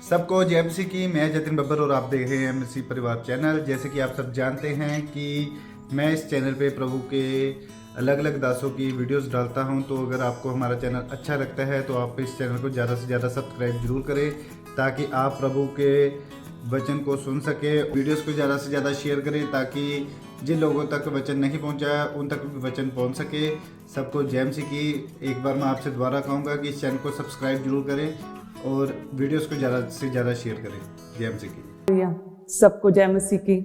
सबको जय मसीह की। मैं जतिन बब्बर और आप देख रहे हैं मसीह परिवार चैनल। जैसे कि आप सब जानते हैं कि मैं इस चैनल पे प्रभु के अलग अलग दासों की वीडियोस डालता हूं, तो अगर आपको हमारा चैनल अच्छा लगता है तो आप इस चैनल को ज़्यादा से ज़्यादा सब्सक्राइब जरूर करें, ताकि आप प्रभु के वचन को सुन सके। वीडियोस को ज़्यादा से ज़्यादा शेयर करें ताकि जिन लोगों तक वचन नहीं पहुंचा उन तक भी वचन पहुंच सके। सबको जय मसीह की। एक बार मैं आपसे दोबारा कहूँगा कि इस चैनल को सब्सक्राइब जरूर करें और वीडियोस को ज़्यादा से ज़्यादा शेयर करें। जय मसीह की। सबको जय मसीह की।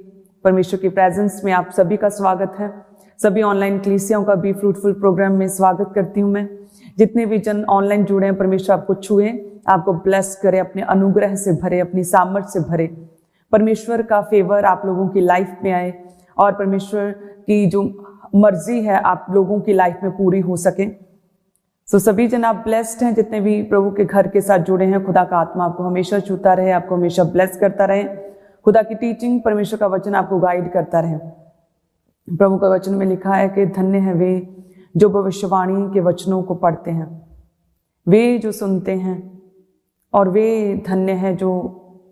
परमेश्वर की प्रेजेंस में आप सभी का स्वागत है। सभी ऑनलाइन कलीसियाओं का भी फ्रूटफुल प्रोग्राम में स्वागत करती हूँ मैं। जितने भी जन ऑनलाइन जुड़े हैं, परमेश्वर आपको छुए, आपको ब्लेस करे, अपने अनुग्रह से भरे, अपनी सामर्थ से भरे। परमेश्वर का फेवर आप लोगों की लाइफ में आए और परमेश्वर की जो मर्जी है आप लोगों की लाइफ में पूरी हो सके। सभी जन आप ब्लेस्ड हैं। जितने भी प्रभु के घर के साथ जुड़े हैं, खुदा का आत्मा आपको हमेशा छूता रहे, आपको हमेशा ब्लेस करता रहे। खुदा की टीचिंग, परमेश्वर का वचन आपको गाइड करता रहे। प्रभु का वचन में लिखा है कि धन्य है वे जो भविष्यवाणी के वचनों को पढ़ते हैं, वे जो सुनते हैं, और वे धन्य है जो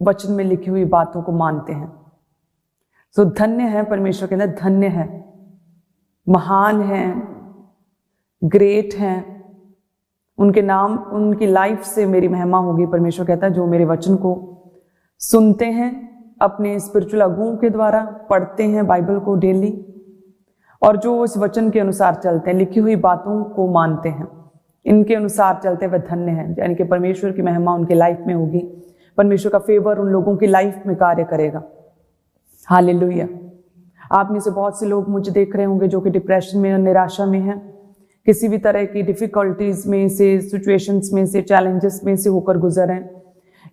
वचन में लिखी हुई बातों को मानते हैं। धन्य है, परमेश्वर के अंदर धन्य है, महान है, ग्रेट है। उनके नाम, उनकी लाइफ से मेरी महिमा होगी। परमेश्वर कहता है जो मेरे वचन को सुनते हैं, अपने स्पिरिचुअल अगुओं के द्वारा पढ़ते हैं बाइबल को डेली, और जो इस वचन के अनुसार चलते हैं, लिखी हुई बातों को मानते हैं, इनके अनुसार चलते हैं, वह धन्य है। यानी कि परमेश्वर की महिमा उनकी लाइफ में होगी। परमेश्वर का फेवर उन लोगों की लाइफ में कार्य करेगा। हालेलुया। आप में से बहुत से लोग मुझे देख रहे होंगे जो कि डिप्रेशन में और निराशा में हैं, किसी भी तरह की डिफिकल्टीज में से, सिचुएशंस में से, चैलेंजेस में से होकर गुजर हैं।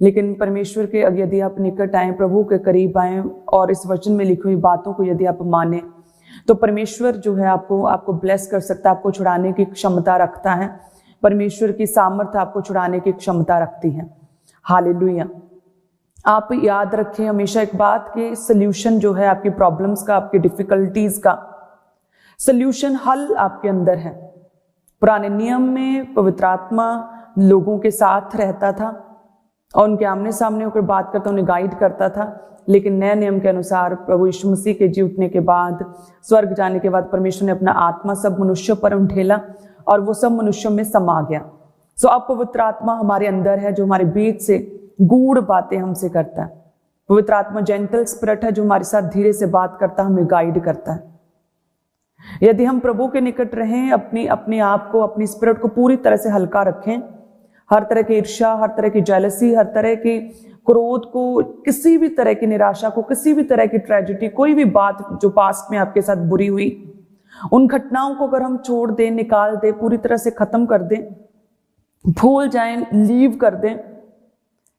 लेकिन परमेश्वर के यदि आप निकट आए, प्रभु के करीब आए और इस वचन में लिखी हुई बातों को यदि आप माने, तो परमेश्वर जो है आपको ब्लेस कर सकता है, आपको छुड़ाने की क्षमता रखता है। परमेश्वर की सामर्थ्य आपको छुड़ाने की क्षमता रखती है। हालेलुया। आप याद रखें हमेशा एक बात कि सल्यूशन जो है आपकी प्रॉब्लम्स का, आपकी डिफिकल्टीज का सल्यूशन, हल आपके अंदर है। पुराने नियम में पवित्र आत्मा लोगों के साथ रहता था और उनके आमने सामने होकर बात करता, उन्हें गाइड करता था। लेकिन नए नियम के अनुसार प्रभु यीशु मसीह के जी उठने के बाद, स्वर्ग जाने के बाद, परमेश्वर ने अपना आत्मा सब मनुष्यों पर उठेला और वो सब मनुष्यों में समा गया। अब पवित्र आत्मा हमारे अंदर है जो हमारे बीच से गूढ़ बातें हमसे करता है। पवित्र आत्मा जेंटल स्पिरिट है जो हमारे साथ धीरे से बात करता, हमें गाइड करता है। यदि हम प्रभु के निकट रहें, अपने आप को, अपनी स्पिरिट को पूरी तरह से हल्का रखें, हर तरह की ईर्ष्या, हर तरह की जेलसी, हर तरह की क्रोध को, किसी भी तरह की निराशा को, किसी भी तरह की ट्रेजेडी, कोई भी बात जो पास्ट में आपके साथ बुरी हुई, उन घटनाओं को अगर हम छोड़ दें, निकाल दें, पूरी तरह से खत्म कर दें, भूल जाएं, लीव कर दें,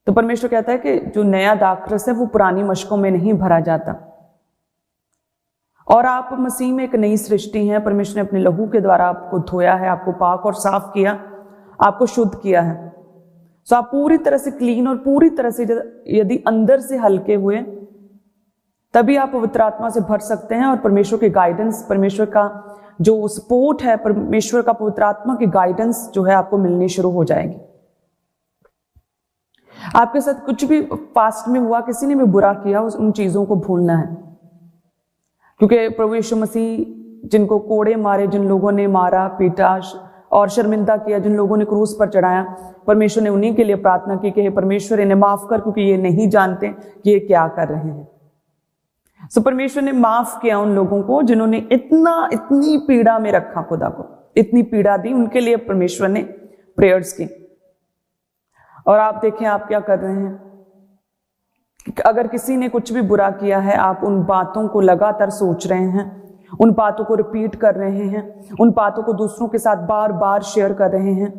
तो परमेश्वर कहता है कि जो नया दाखरस है वो पुरानी मशकों में नहीं भरा जाता। और आप मसीह में एक नई सृष्टि हैं। परमेश्वर ने अपने लहू के द्वारा आपको धोया है, आपको पाक और साफ किया, आपको शुद्ध किया है। आप पूरी तरह से क्लीन और पूरी तरह से यदि अंदर से हल्के हुए, तभी आप पवित्र आत्मा से भर सकते हैं और परमेश्वर की गाइडेंस, परमेश्वर का जो सपोर्ट है, परमेश्वर का पवित्र आत्मा की गाइडेंस जो है आपको मिलनी शुरू हो जाएगी। आपके साथ कुछ भी पास्ट में हुआ, किसी ने भी बुरा किया, उन चीजों को भूलना है। क्योंकि प्रभु यीशु मसीह जिनको कोड़े मारे, जिन लोगों ने मारा, पीटा और शर्मिंदा किया, जिन लोगों ने क्रूस पर चढ़ाया, परमेश्वर ने उन्हीं के लिए प्रार्थना की कि हे परमेश्वर इन्हें माफ कर, क्योंकि ये नहीं जानते कि ये क्या कर रहे हैं। परमेश्वर ने माफ किया उन लोगों को जिन्होंने इतनी पीड़ा में रखा, खुदा को इतनी पीड़ा दी, उनके लिए परमेश्वर ने प्रेयर्स की। और आप देखें आप क्या कर रहे हैं। अगर किसी ने कुछ भी बुरा किया है, आप उन बातों को लगातार सोच रहे हैं, उन बातों को रिपीट कर रहे हैं, उन बातों को दूसरों के साथ बार बार शेयर कर रहे हैं।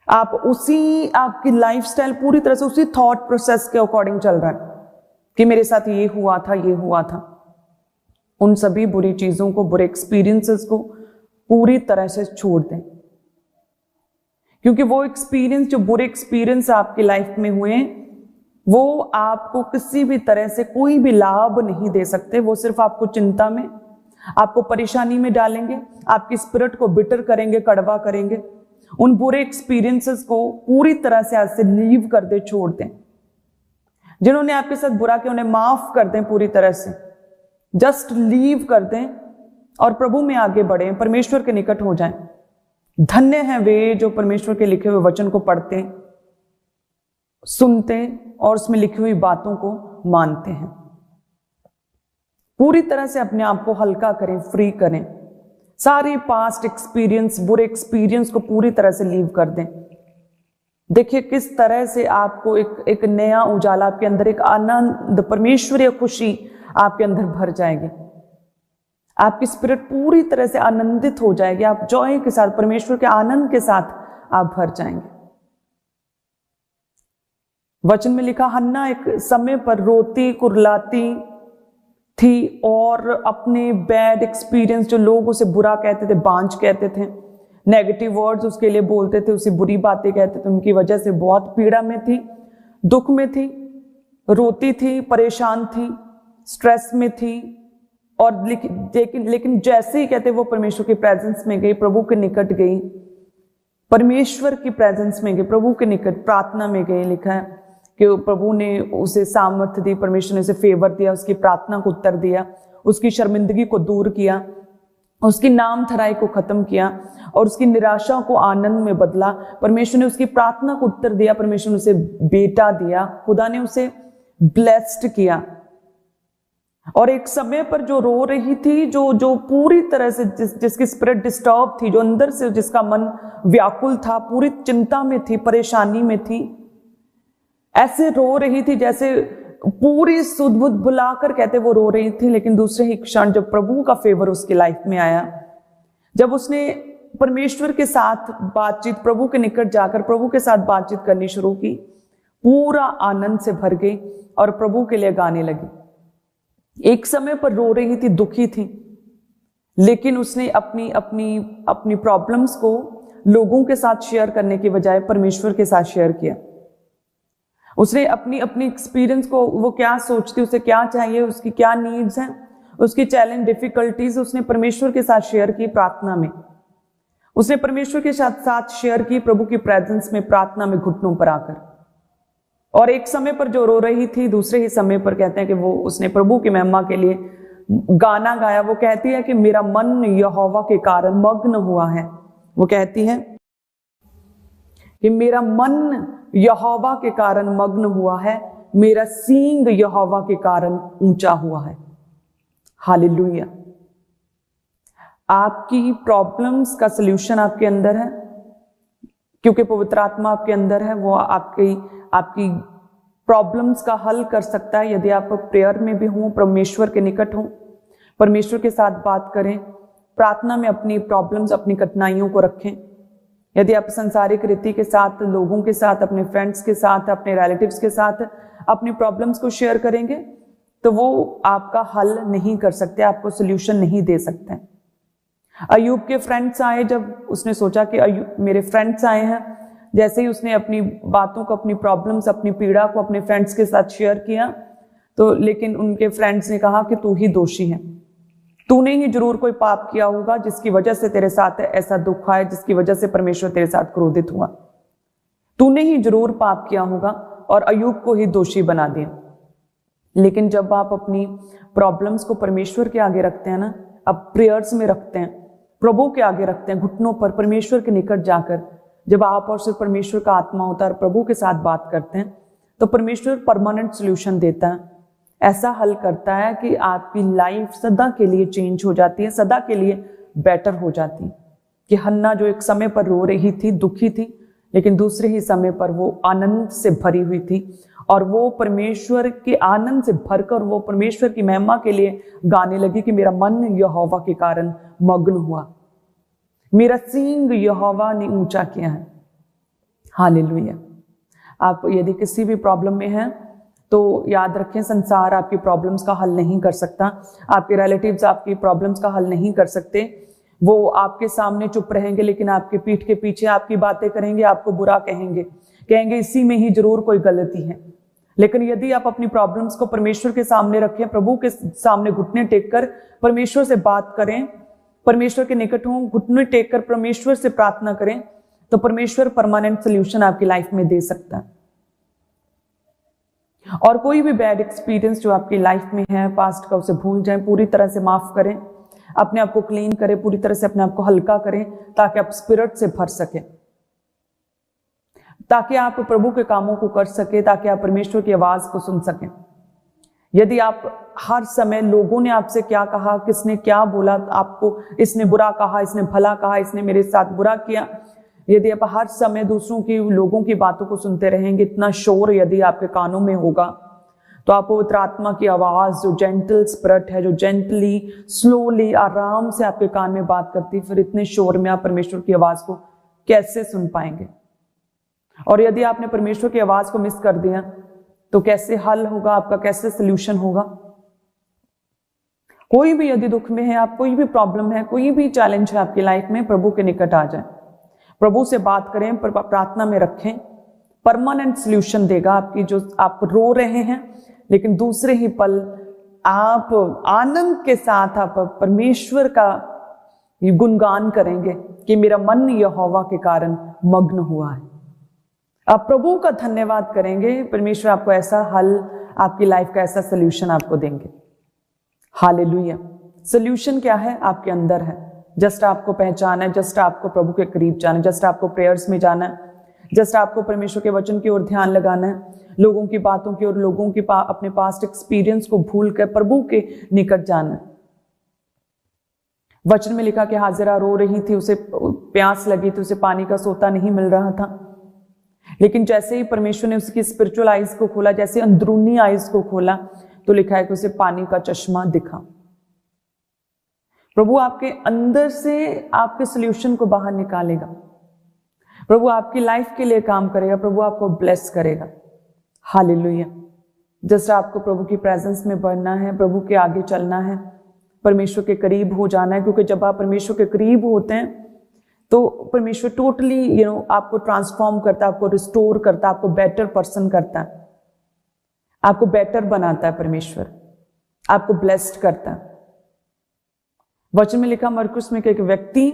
आपकी लाइफस्टाइल पूरी तरह से उसी थॉट प्रोसेस के अकॉर्डिंग चल रहा है कि मेरे साथ ये हुआ था, ये हुआ था। उन सभी बुरी चीजों को, बुरे एक्सपीरियंसेस को पूरी तरह से छोड़ दें, क्योंकि वो एक्सपीरियंस, जो बुरे एक्सपीरियंस आपकी लाइफ में हुए, वो आपको किसी भी तरह से कोई भी लाभ नहीं दे सकते। वो सिर्फ आपको चिंता में, आपको परेशानी में डालेंगे, आपकी स्पिरिट को बिटर करेंगे, कड़वा करेंगे। उन बुरे एक्सपीरियंसेस को पूरी तरह से आज से लीव कर दे, छोड़ दें। जिन्होंने आपके साथ बुरा किया उन्हें माफ कर दें पूरी तरह से, जस्ट लीव कर दें और प्रभु में आगे बढ़े, परमेश्वर के निकट हो जाएं। धन्य हैं वे जो परमेश्वर के लिखे हुए वचन को पढ़ते, सुनते और उसमें लिखी हुई बातों को मानते हैं। पूरी तरह से अपने आप को हल्का करें, फ्री करें, सारे पास्ट एक्सपीरियंस, बुरे एक्सपीरियंस को पूरी तरह से लीव कर दें। देखिए किस तरह से आपको एक नया उजाला, आपके अंदर एक आनंद, परमेश्वरीय खुशी आपके अंदर भर जाएगी। आपकी स्पिरिट पूरी तरह से आनंदित हो जाएगी, आप जॉय के साथ, परमेश्वर के आनंद के साथ आप भर जाएंगे। वचन में लिखा, हन्ना एक समय पर रोती कुरलाती थी और अपने बैड एक्सपीरियंस, जो लोग उसे बुरा कहते थे, बांझ कहते थे, नेगेटिव वर्ड्स उसके लिए बोलते थे, उसे बुरी बातें कहते थे, उनकी वजह से बहुत पीड़ा में थी, दुख में थी, रोती थी, परेशान थी, स्ट्रेस में थी। और लेकिन जैसे ही कहते वो परमेश्वर की प्रेजेंस में गई, प्रभु के निकट गई, परमेश्वर की प्रेजेंस में गई, प्रभु के निकट प्रार्थना में गई, लिखा है कि प्रभु ने उसे सामर्थ्य दी, परमेश्वर ने उसे फेवर दिया, उसकी प्रार्थना को उत्तर दिया, उसकी शर्मिंदगी को दूर किया, उसकी नाम धराई को खत्म किया और उसकी निराशा को आनंद में बदला। परमेश्वर ने उसकी प्रार्थना को उत्तर दिया, परमेश्वर ने उसे बेटा दिया, खुदा ने उसे ब्लेस्ड किया। और एक समय पर जो रो रही थी, जो पूरी तरह से जिसकी स्पिरिट डिस्टर्ब थी, जो अंदर से जिसका मन व्याकुल था, पूरी चिंता में थी, परेशानी में थी, ऐसे रो रही थी जैसे पूरी सुध बुध बुलाकर कहते वो रो रही थी। लेकिन दूसरे ही क्षण जब प्रभु का फेवर उसकी लाइफ में आया, जब उसने परमेश्वर के साथ बातचीत, प्रभु के निकट जाकर प्रभु के साथ बातचीत करनी शुरू की, पूरा आनंद से भर गई और प्रभु के लिए गाने लगी। एक समय पर रो रही थी, दुखी थी, लेकिन उसने अपनी प्रॉब्लम्स को लोगों के साथ शेयर करने की बजाय परमेश्वर के साथ शेयर किया। उसने अपनी एक्सपीरियंस को, वो क्या सोचती, उसे क्या चाहिए, उसकी क्या नीड्स हैं, उसकी चैलेंज, डिफिकल्टीज उसने परमेश्वर के साथ शेयर की प्रार्थना में। उसने परमेश्वर के साथ शेयर की प्रभु की प्रेजेंस में, प्रार्थना में, घुटनों पर आकर। और एक समय पर जो रो रही थी, दूसरे ही समय पर कहते हैं कि वो उसने प्रभु की महिमा के लिए गाना गाया। वो कहती है कि मेरा मन यहोवा के कारण मग्न हुआ है। वो कहती है कि मेरा मन यहोवा के कारण मग्न हुआ है, मेरा सींग यहोवा के कारण ऊंचा हुआ है। हालेलुया। आपकी प्रॉब्लम्स का सल्यूशन आपके अंदर है, क्योंकि पवित्र आत्मा आपके अंदर है। वो आपकी प्रॉब्लम्स का हल कर सकता है यदि आप प्रेयर में भी हों, परमेश्वर के निकट हों, परमेश्वर के साथ बात करें, प्रार्थना में अपनी प्रॉब्लम्स, अपनी कठिनाइयों को रखें। यदि आप संसारिक रीति के साथ, लोगों के साथ, अपने फ्रेंड्स के साथ, अपने रिलेटिव्स के साथ अपनी प्रॉब्लम्स को शेयर करेंगे तो वो आपका हल नहीं कर सकते, आपको सोल्यूशन नहीं दे सकते। अय्यूब के फ्रेंड्स आए, जब उसने सोचा कि मेरे फ्रेंड्स आए हैं, जैसे ही उसने अपनी बातों को, अपनी प्रॉब्लम्स, अपनी पीड़ा को अपने फ्रेंड्स के साथ शेयर किया, तो लेकिन उनके फ्रेंड्स ने कहा कि तू ही दोषी है, तूने ही जरूर कोई पाप किया होगा जिसकी वजह से तेरे साथ ऐसा दुख आया, जिसकी वजह से परमेश्वर तेरे साथ क्रोधित हुआ, तूने ही जरूर पाप किया होगा, और अय्यूब को ही दोषी बना दिया। लेकिन जब आप अपनी प्रॉब्लम्स को परमेश्वर के आगे रखते हैं ना, अब प्रेयर्स में रखते हैं, प्रभु के आगे रखते हैं, घुटनों पर परमेश्वर के निकट जाकर, जब आप और सिर्फ परमेश्वर का आत्मा होता है और प्रभु के साथ बात करते हैं, तो परमेश्वर परमानेंट सोल्यूशन देता है। ऐसा हल करता है कि आपकी लाइफ सदा के लिए चेंज हो जाती है, सदा के लिए बेटर हो जाती है। कि हन्ना जो एक समय पर रो रही थी, दुखी थी, लेकिन दूसरे ही समय पर वो आनंद से भरी हुई थी, और वो परमेश्वर के आनंद से भरकर वो परमेश्वर की महिमा के लिए गाने लगी कि मेरा मन यहोवा के कारण मग्न हुआ, मेरा सींग यहोवा ने ऊंचा किया है। हालेलुया। आप यदि किसी भी प्रॉब्लम में हैं तो याद रखें, संसार आपकी प्रॉब्लम्स का हल नहीं कर सकता, आपके रिलेटिव्स आपकी प्रॉब्लम्स का हल नहीं कर सकते। वो आपके सामने चुप रहेंगे, लेकिन आपके पीठ के पीछे आपकी बातें करेंगे, आपको बुरा कहेंगे इसी में ही जरूर कोई गलती है। लेकिन यदि आप अपनी प्रॉब्लम्स को परमेश्वर के सामने रखें, प्रभु के सामने घुटने टेक कर परमेश्वर से बात करें, परमेश्वर के निकट हों, घुटने टेक कर परमेश्वर से प्रार्थना करें, तो परमेश्वर परमानेंट सोल्यूशन आपकी लाइफ में दे सकता है। और कोई भी बैड एक्सपीरियंस जो आपकी लाइफ में है पास्ट का, उसे भूल जाएं, पूरी तरह से माफ करें, अपने आप को क्लीन करें, पूरी तरह से अपने आप को हल्का करें, ताकि आप स्पिरिट से भर सके, ताकि आप प्रभु के कामों को कर सके, ताकि आप परमेश्वर की आवाज को सुन सकें। यदि आप हर समय लोगों ने आपसे क्या कहा, किसने क्या बोला आपको, इसने बुरा कहा, इसने भला कहा, इसने मेरे साथ बुरा किया, यदि आप हर समय दूसरों की, लोगों की बातों को सुनते रहेंगे, इतना शोर यदि आपके कानों में होगा, तो आप पवित्र आत्मा की आवाज, जो जेंटल स्पिरिट है, जो जेंटली स्लोली आराम से आपके कान में बात करती, फिर इतने शोर में आप परमेश्वर की आवाज को कैसे सुन पाएंगे? और यदि आपने परमेश्वर की आवाज को मिस कर दिया तो कैसे हल होगा आपका, कैसे सोल्यूशन होगा? कोई भी यदि दुख में है आप, कोई भी प्रॉब्लम है, कोई भी चैलेंज है आपकी लाइफ में, प्रभु के निकट आ जाए, प्रभु से बात करें, प्रार्थना में रखें, परमानेंट सोल्यूशन देगा आपकी। जो आप रो रहे हैं लेकिन दूसरे ही पल आप आनंद के साथ आप परमेश्वर का गुणगान करेंगे कि मेरा मन यहोवा के कारण मग्न हुआ है। आप प्रभु का धन्यवाद करेंगे, परमेश्वर आपको ऐसा हल, आपकी लाइफ का ऐसा सोल्यूशन आपको देंगे। हालेलुया। सोल्यूशन क्या है? आपके अंदर है। जस्ट आपको पहचाना है, जस्ट आपको प्रभु के करीब जाना है, जस्ट आपको प्रेयर्स में जाना है, जस्ट आपको परमेश्वर के वचन की ओर ध्यान लगाना है, लोगों की बातों की और लोगों की अपने पास्ट एक्सपीरियंस को भूल कर प्रभु के निकट जाना है। वचन में लिखा कि हाजिरा रो रही थी, उसे प्यास लगी थी, उसे पानी का सोता नहीं मिल रहा था, लेकिन जैसे ही परमेश्वर ने उसकी स्पिरिचुअल आइज को खोला, जैसे अंदरूनी आइज को खोला, तो लिखा है कि उसे पानी का चश्मा दिखा। प्रभु आपके अंदर से आपके सोल्यूशन को बाहर निकालेगा, प्रभु आपकी लाइफ के लिए काम करेगा, प्रभु आपको ब्लेस करेगा। हालेलुया। जस्ट आपको प्रभु की प्रेजेंस में बढ़ना है, प्रभु के आगे चलना है, परमेश्वर के करीब हो जाना है, क्योंकि जब आप परमेश्वर के करीब होते हैं तो परमेश्वर टोटली आपको ट्रांसफॉर्म करता है, आपको रिस्टोर करता है, आपको बेटर पर्सन करता है, आपको बेटर बनाता है, परमेश्वर आपको ब्लेस्ड करता है। वचन में लिखा मरकुस में कि एक व्यक्ति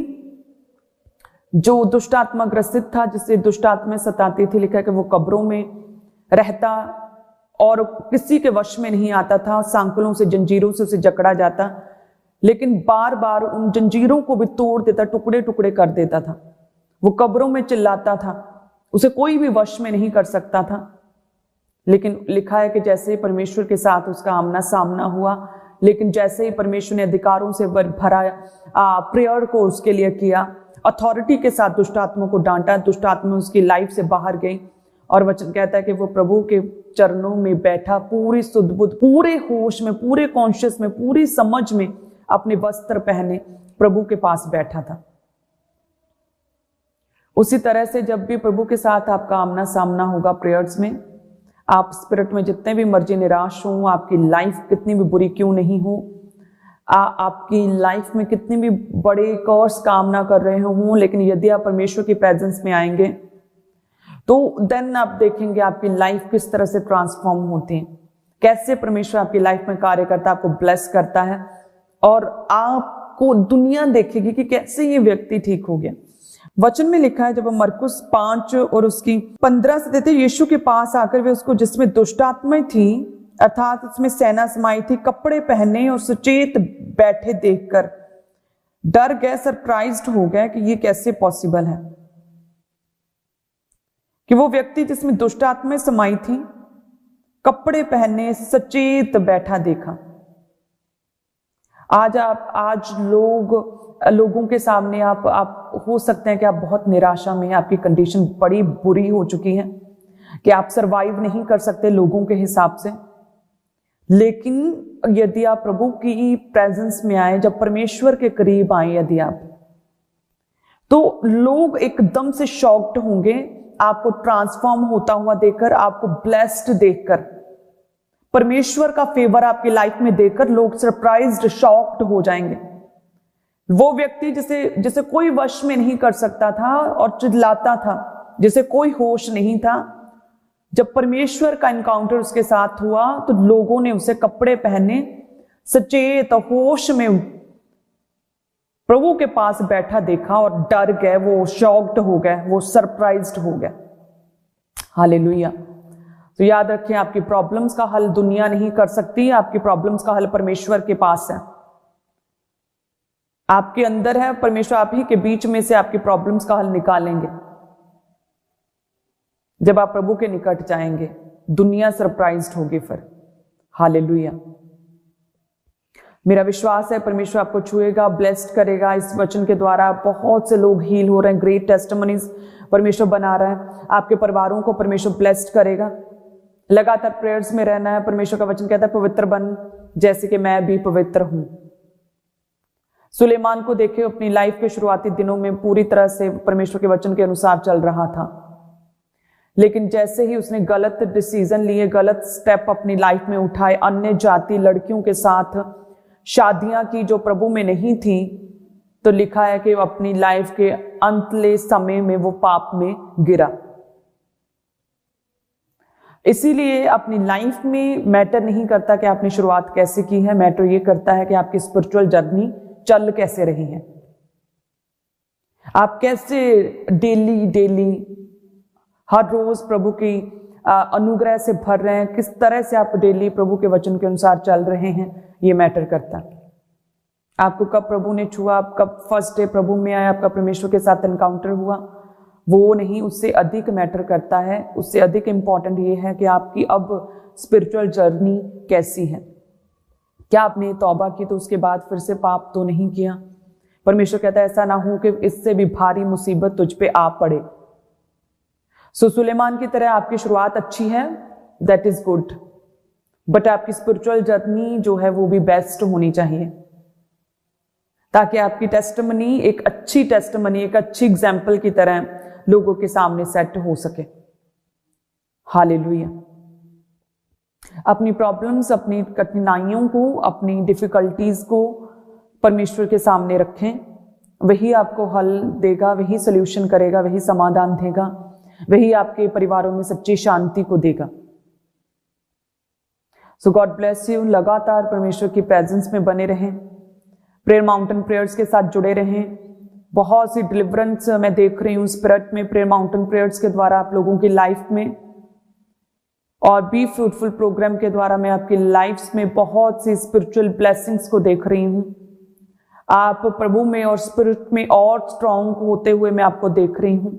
जो दुष्ट आत्मा ग्रसित था, जिसे दुष्ट आत्मा सताती थी, लिखा कि वो कब्रों में रहता और किसी के वश में नहीं आता था, सांकलों से, जंजीरों से उसे जकड़ा जाता, लेकिन बार बार उन जंजीरों को भी तोड़ देता, टुकड़े टुकड़े कर देता था। वो कब्रों में चिल्लाता था, उसे कोई भी वश में नहीं कर सकता था। लेकिन लिखा है कि जैसे ही परमेश्वर के साथ उसका आमना सामना हुआ, लेकिन जैसे ही परमेश्वर ने अधिकारों से भरा प्रेयर को उसके लिए किया, अथॉरिटी के साथ दुष्ट आत्मा को डांटा, दुष्ट आत्मा उसकी लाइफ से बाहर गई, और वचन कहता है कि वो प्रभु के चरणों में बैठा, पूरी सुध बुद्ध, पूरे होश में, पूरे कॉन्शियस में, पूरी समझ में, अपने वस्त्र पहने प्रभु के पास बैठा था। उसी तरह से जब भी प्रभु के साथ आपका आमना सामना होगा प्रेयर्स में, आप स्पिरिट में जितने भी मर्जी निराश हो, आपकी लाइफ कितनी भी बुरी क्यों नहीं हो, आपकी लाइफ में कितनी भी बड़े कोर्स कामना कर रहे हों, लेकिन यदि आप परमेश्वर की प्रेजेंस में आएंगे तो देन आप देखेंगे आपकी लाइफ किस तरह से ट्रांसफॉर्म होती है, कैसे परमेश्वर आपकी लाइफ में कार्य करता है, आपको ब्लेस करता है, और आपको दुनिया देखेगी कि कैसे ये व्यक्ति ठीक हो गया। वचन में लिखा है, जब हम मरकुस 5 और उसकी 15 से देते, यीशु के पास आकर वे उसको, जिसमें दुष्ट आत्माएं थी, अर्थात उसमें सेना समाई थी, कपड़े पहने और सचेत बैठे देखकर डर गए, सरप्राइज्ड हो गए कि ये कैसे पॉसिबल है कि वो व्यक्ति जिसमें दुष्ट आत्माएं समाई थी, कपड़े पहने, सचेत बैठा देखा। आज लोगों के सामने आप हो सकते हैं कि आप बहुत निराशा में हैं, आपकी कंडीशन बड़ी बुरी हो चुकी है कि आप सरवाइव नहीं कर सकते लोगों के हिसाब से। लेकिन यदि आप प्रभु की प्रेजेंस में आए, जब परमेश्वर के करीब आए यदि आप, तो लोग एकदम से शॉक्ड होंगे आपको ट्रांसफॉर्म होता हुआ देखकर, आपको ब्लेस्ड देखकर, परमेश्वर का फेवर आपकी लाइफ में देखकर लोग सरप्राइज्ड, शॉक्ड हो जाएंगे। वो व्यक्ति जिसे कोई वश में नहीं कर सकता था और चिल्लाता था, जिसे कोई होश नहीं था, जब परमेश्वर का एनकाउंटर उसके साथ हुआ तो लोगों ने उसे कपड़े पहने, सचेत होश में प्रभु के पास बैठा देखा और डर गए, वो शॉक्ड हो गए, वो सरप्राइज्ड हो गए। हालेलुया। तो याद रखें, आपकी प्रॉब्लम्स का हल दुनिया नहीं कर सकती, आपकी प्रॉब्लम्स का हल परमेश्वर के पास है, आपके अंदर है। परमेश्वर आप ही के बीच में से आपकी प्रॉब्लम्स का हल निकालेंगे। जब आप प्रभु के निकट जाएंगे, दुनिया सरप्राइज्ड होगी फिर। हालेलुया। मेरा विश्वास है परमेश्वर आपको छुएगा, ब्लेस्ड करेगा। इस वचन के द्वारा बहुत से लोग हील हो रहे हैं, ग्रेट टेस्टिमनीज परमेश्वर बना रहा है। आपके परिवारों को परमेश्वर ब्लेस्ड करेगा। लगातार प्रेयर्स में रहना है। परमेश्वर का वचन कहता है पवित्र बन जैसे कि मैं भी पवित्र हूं। सुलेमान को देखे, अपनी लाइफ के शुरुआती दिनों में पूरी तरह से परमेश्वर के वचन के अनुसार चल रहा था, लेकिन जैसे ही उसने गलत डिसीजन लिए, गलत स्टेप अपनी लाइफ में उठाए, अन्य जाति लड़कियों के साथ शादियां की जो प्रभु में नहीं थी, तो लिखा है कि अपनी लाइफ के अंतले समय में वो पाप में गिरा। इसीलिए अपनी लाइफ में मैटर नहीं करता कि आपने शुरुआत कैसे की है, मैटर ये करता है कि आपकी स्पिरिचुअल जर्नी चल कैसे रही है, आप कैसे डेली हर रोज प्रभु की अनुग्रह से भर रहे हैं, किस तरह से आप डेली प्रभु के वचन के अनुसार चल रहे हैं, ये मैटर करता है। आपको कब प्रभु ने छुआ, आप कब फर्स्ट डे प्रभु में आए, आपका परमेश्वर के साथ एनकाउंटर हुआ, वो नहीं, उससे अधिक मैटर करता है। उससे अधिक इंपॉर्टेंट ये है कि आपकी अब स्पिरिचुअल जर्नी कैसी है। क्या आपने तौबा की तो उसके बाद फिर से पाप तो नहीं किया? परमेश्वर कहता है ऐसा ना हो कि इससे भी भारी मुसीबत तुझ पे आ पड़े। सुलेमान की तरह आपकी शुरुआत अच्छी है, दैट इज गुड, बट आपकी स्पिरिचुअल जर्नी जो है वो भी बेस्ट होनी चाहिए, ताकि आपकी टेस्टिमनी एक अच्छी टेस्टिमनी, एक अच्छी एग्जाम्पल की तरह लोगों के सामने सेट हो सके। हालेलुया। अपनी प्रॉब्लम्स, अपनी कठिनाइयों को, अपनी डिफिकल्टीज को परमेश्वर के सामने रखें। वही आपको हल देगा, वही सोल्यूशन करेगा, वही समाधान देगा, वही आपके परिवारों में सच्ची शांति को देगा। सो गॉड ब्लेस यू। लगातार परमेश्वर की प्रेजेंस में बने रहें, प्रेयर माउंटेन प्रेयर्स के साथ जुड़े रहें। बहुत सी डिलीवरेंस मैं देख रही हूँ स्पिरिट में प्रेयर माउंटेन प्रेयर्स के द्वारा आप लोगों की लाइफ में, और बी फ्रूटफुल प्रोग्राम के द्वारा मैं आपकी लाइफ्स में बहुत सी स्पिरिचुअल ब्लेसिंग्स को देख रही हूँ। आप प्रभु में और स्पिरिट में और स्ट्रांग होते हुए मैं आपको देख रही हूँ,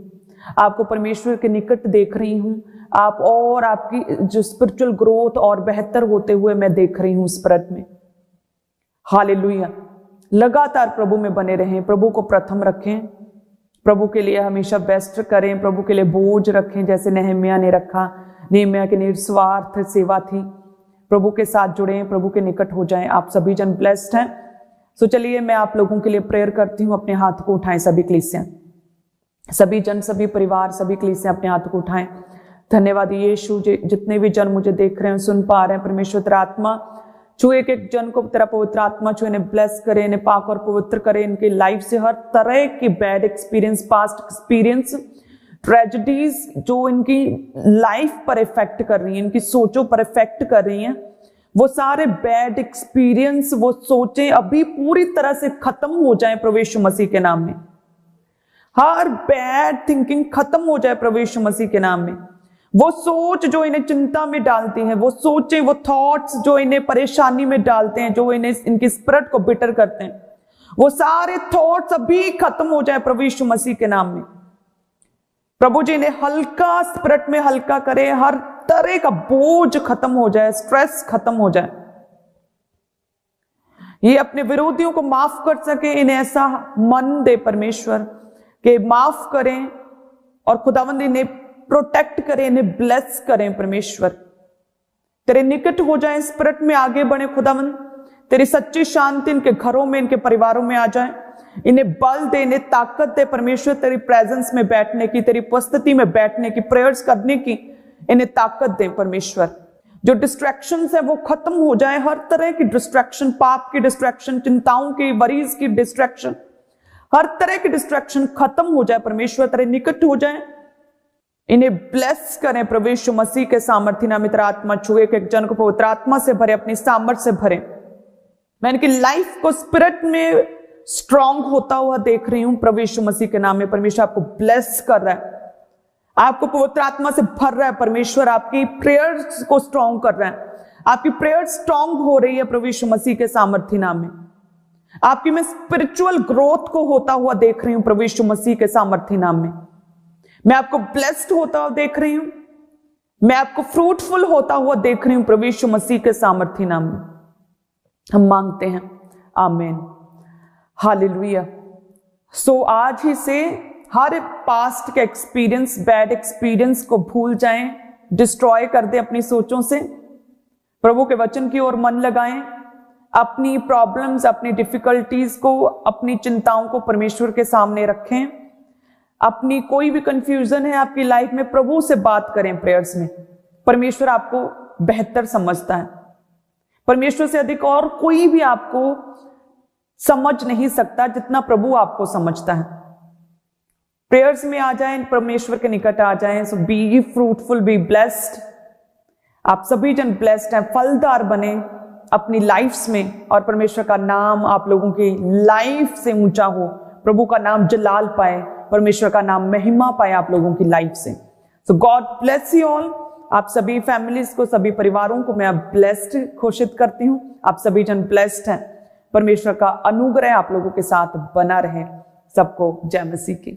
आपको परमेश्वर के निकट देख रही हूँ, आप और आपकी जो स्पिरिचुअल ग्रोथ और बेहतर होते हुए मैं देख रही हूँ स्पिरिट में। हालेलुया। लगातार प्रभु में बने रहें, प्रभु को प्रथम रखें, प्रभु के लिए हमेशा बेस्ट करें, प्रभु के लिए बोझ रखें जैसे नेहम्याह ने रखा। नेहम्याह की निस्वार्थ सेवा थी। प्रभु के साथ जुड़े, प्रभु के निकट हो जाएं। आप सभी जन ब्लेस्ड हैं। सो चलिए मैं आप लोगों के लिए प्रेयर करती हूँ। अपने हाथ को उठाएं सभी कलीसियां, सभी जन, सभी परिवार, सभी कलीसियां अपने हाथ को उठाएं। धन्यवाद यीशु, जितने भी जन मुझे देख रहे हैं, सुन पा रहे हैं, परमेश्वर तेरा आत्मा छू एक एक जन को तेरा पवित्र आत्मा छू, इन्हें ब्लेस करे, इन्हें पाक और पवित्र करे, इनकी लाइफ से हर तरह की bad experience, past experience, tragedies जो इनकी लाइफ पर इफेक्ट कर रही है, इनकी सोचों पर इफेक्ट कर रही हैं, वो सारे बैड एक्सपीरियंस, वो सोचें अभी पूरी तरह से खत्म हो जाए प्रभु यीशु मसीह के नाम में। हर बैड थिंकिंग खत्म हो जाए प्रभु यीशु मसीह के नाम में। वो सोच जो इन्हें चिंता में डालती हैं, वो सोचें, वो थॉट्स जो इन्हें परेशानी में डालते हैं, जो इन्हें इनकी स्पिरिट को बिटर करते हैं, वो सारे थॉट्स अभी खत्म हो जाए प्रभु यीशु मसीह के नाम में। प्रभु जी इन्हें हल्का, स्पिरिट में हल्का करे, हर तरह का बोझ खत्म हो जाए, स्ट्रेस खत्म हो जाए, ये अपने विरोधियों को माफ कर सके। इन्हें ऐसा मन दे परमेश्वर कि माफ करें, और खुदावंद इन्हें प्रोटेक्ट करें, इन्हें ब्लेस करें। परमेश्वर तेरे निकट हो जाए, स्पिरिट में आगे बढ़े खुदावंद, तेरी सच्ची शांति इनके घरों में, इनके परिवारों में आ जाए। इन्हें बल दे, इन्हें ताकत दे परमेश्वर, तेरी प्रेजेंस में बैठने की, तेरी उपस्थिति में बैठने की, प्रेयर्स करने की इन्हें ताकत दे परमेश्वर। जो डिस्ट्रैक्शंस है वो खत्म हो जाए, हर तरह की डिस्ट्रैक्शन, पाप की डिस्ट्रैक्शन, चिंताओं की, वरीज की डिस्ट्रैक्शन, हर तरह की डिस्ट्रैक्शन खत्म हो जाए परमेश्वर, तेरे निकट हो जाए। इन्हें ब्लेस करें प्रभु यीशु मसीह के सामर्थ्य नाम में। तेरा आत्मा छुए, एक जन को पवित्र आत्मा से भरे, अपनी सामर्थ्य से भरे। मैं इनकी लाइफ को स्पिरिट में स्ट्रांग होता हुआ देख रही हूं प्रभु यीशु मसीह के नाम में। परमेश्वर आपको ब्लेस कर रहा है, आपको पवित्र आत्मा से भर रहा है। परमेश्वर आपकी प्रेयर्स को स्ट्रॉन्ग कर रहा है। आपकी प्रेयर स्ट्रॉन्ग हो रही है प्रभु यीशु मसीह के सामर्थ्य नाम में। आपकी मैं स्पिरिचुअल ग्रोथ को होता हुआ देख रही हूं प्रभु यीशु मसीह के सामर्थ्य नाम में। मैं आपको ब्लेस्ड होता हुआ देख रही हूं। मैं आपको फ्रूटफुल होता हुआ देख रही हूं प्रभु यीशु मसीह के सामर्थ्य नाम में। हम मांगते हैं, आमीन, हालेलुया। सो आज ही से हर पास्ट के एक्सपीरियंस, बैड एक्सपीरियंस को भूल जाएं, डिस्ट्रॉय कर दें अपनी सोचों से। प्रभु के वचन की ओर मन लगाएं। अपनी प्रॉब्लम्स, अपनी डिफिकल्टीज को, अपनी चिंताओं को परमेश्वर के सामने रखें। अपनी कोई भी कंफ्यूजन है आपकी लाइफ में, प्रभु से बात करें प्रेयर्स में। परमेश्वर आपको बेहतर समझता है। परमेश्वर से अधिक और कोई भी आपको समझ नहीं सकता जितना प्रभु आपको समझता है। प्रेयर्स में आ जाएं, परमेश्वर के निकट आ जाएं। सो बी फ्रूटफुल, बी ब्लेस्ड। आप सभी जन ब्लेस्ड हैं, फलदार बने अपनी लाइफ्स में, और परमेश्वर का नाम आप लोगों की लाइफ से ऊंचा हो। प्रभु का नाम जलाल पाए, परमेश्वर का नाम महिमा पाए आप लोगों की लाइफ से। सो गॉड ब्लेस यू ऑल। आप सभी फैमिलीज को, सभी परिवारों को मैं ब्लेस्ड घोषित करती हूं। आप सभी जन ब्लेस्ड हैं। परमेश्वर का अनुग्रह आप लोगों के साथ बना रहे। सबको जय मसीह की।